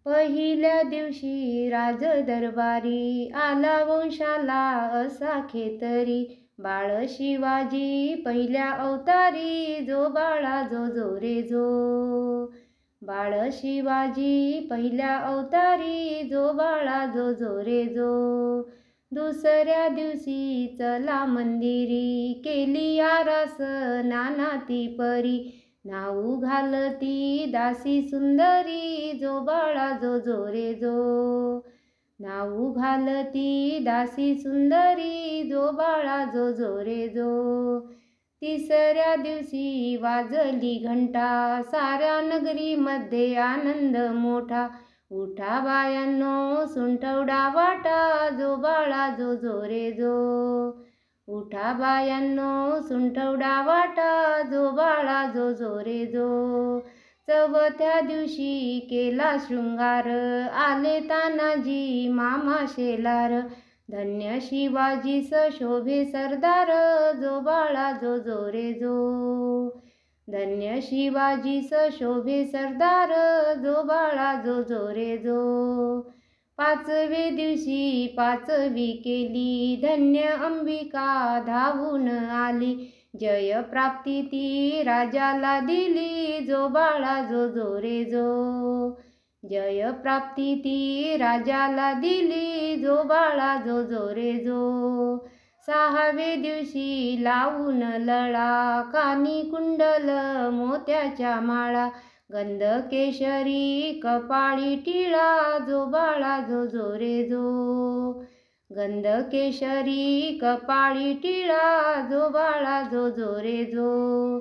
पहिल्या दिवशी राज दरबारी आला वंशाला असा खेतरी. बाळ शिवाजी पहिल्या अवतारी जो बाळा जो जो रे जो. बाळ शिवाजी पहिल्या अवतारी जो बाळा जो जो रे जो. दुसऱ्या दिवशी चला मंदिरी केली आरास नाना ती परी. नाऊ घालती दासी सुंदरी जो बाळा जो जो रे जो. नाऊ घालती दासी सुंदरी जो बाळा जो जो रे जो. तिसऱ्या दिवशी वाजली घंटा साऱ्या नगरीमध्ये आनंद मोठा. उठा बायांनो सुंठवडा वाटा जो बाळा जो जो रे जो. उठा बायांनो सुंठवडा वाटा जो बाळा जो जो रे जो. चौथ्या दिवशी केला शृंगार आले तानाजी मामा शेलार. धन्य शिवाजी शोभे सरदार जो बाळा जो जो रे जो. धन्य शिवाजी शोभे सरदार जो बाळा जो जो रे जो. पाचवे दिवशी पाचवी केली धन्य अंबिका धावून आली. जय प्राप्ती ती राजाला दिली जो बाळा जो जो रे जो. जय प्राप्ती ती राजाला दिली जो बाळा जो जो रे जो. सहावे दिवशी लावून लळा कानी कुंडल मोत्याच्या माळा. गंध केशरी कपाळी टिळा जो बाळा जो जो रे जो. गंध केशरी कपाळी टिळा जो बाळा जो जो रे जो.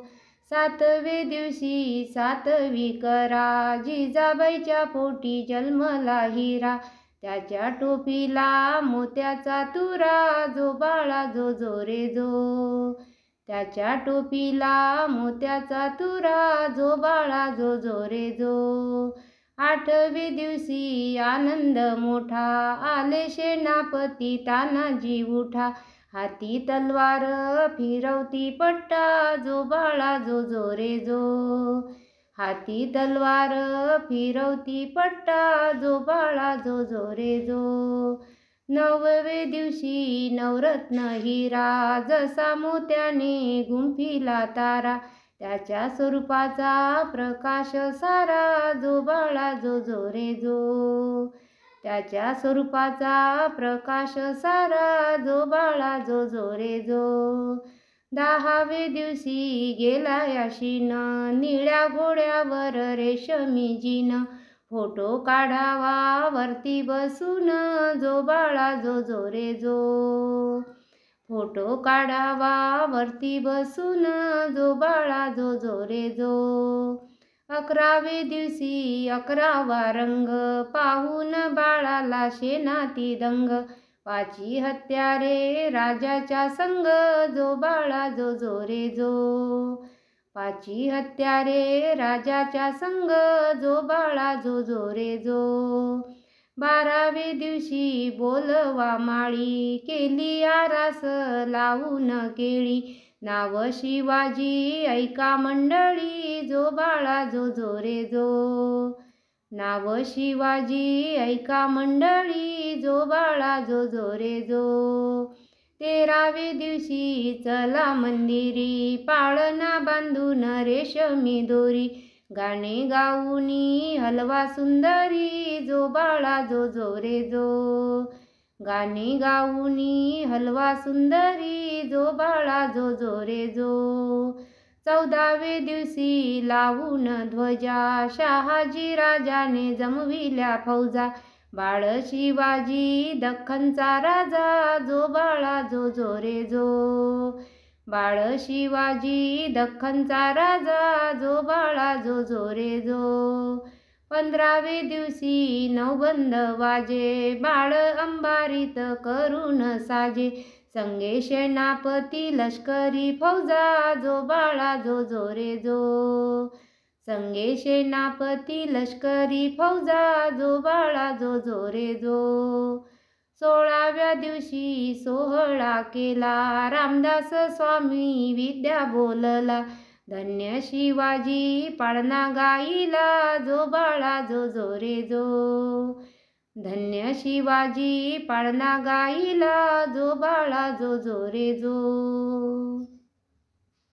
सातवे दिवशी सातवी करा जिजाबाईच्या पोटी जन्मला हिरा. त्याच्या टोपीला मोत्याचा तुरा जो बाळा जो जो रे जो. त्याच्या टोपीला मोत्याचा तुरा जो बाळा जो जो रे जो. आठवे दिवशी आनंद मोठा आले सेनापती तानाजी उठा. हाती तलवार फिरवती पट्टा जो बाळा जो जो रे जो. हाती तलवार फिरवती पट्टा जो बाळा जो जो रे जो. नववे दिवशी नवरत्न हिरा जसा मोत्याने गुंफिला तारा. त्याच्या स्वरूपाचा प्रकाश सारा जो बाळा जो जो रे जो. त्याच्या स्वरूपाचा प्रकाश सारा जो बाळा जो जो रे जो. दहावे दिवशी गेला याशीन निळ्या घोड्यावर रेशमी जीन. फोटो काढावा वरती बसून जो बाळा जो जो रे जो. फोटो काढावा वरती बसून जो बाळा जो जो रे जो. अकरावे दिवशी अकरावा रंग पाहून बाळाला शेनाती दंग. पाची हत्यारे राजाच्या संग जो बाळा जो जो रे जो. पाची हत्यारे राजाच्या संग जो बाळा जो जो रे जो. बारावे दिवशी बोलवा माळी केली आरास लावून केळी. नाव शिवाजी ऐका मंडळी जो बाळा जो जो रे जो. नाव शिवाजी ऐका मंडळी जो बाळा जो जो रे जो. तेरावे दिवशी चला मंदिरी पाळणा बांधून रेशमी दोरी. गाणे गाऊनी हलवा सुंदरी जो बाळा जो जो रे जो. गाणे गाऊनी हलवा सुंदरी जो बाळा जो जो रे जो. चौदावे दिवशी लावून ध्वजा शहाजी राजाने जमविल्या फौजा. बाळ शिवाजी दख्खनचा राजा जो बाळा जो जो रे जो. बाळ शिवाजी दख्खनचा राजा जो बाळा जो जो रे जो. 15वे दिवशी नवबंद वाजे बाळ अंबारीत करून साजे. संगे सेनापती लष्करी फौजा जो बाळा जो जो रे जो. संगे सेनापती लष्करी फौजा जो बाळा जो जो रे जो. 16व्या दिवशी सोहळा केला रामदास स्वामी विद्या बोलला. धन्य शिवाजी पाळणा गाईला, जो बाळा जो जो रे जो. धन्य शिवाजी पाळणा गाईला, जो बाळा जो जो रे जो.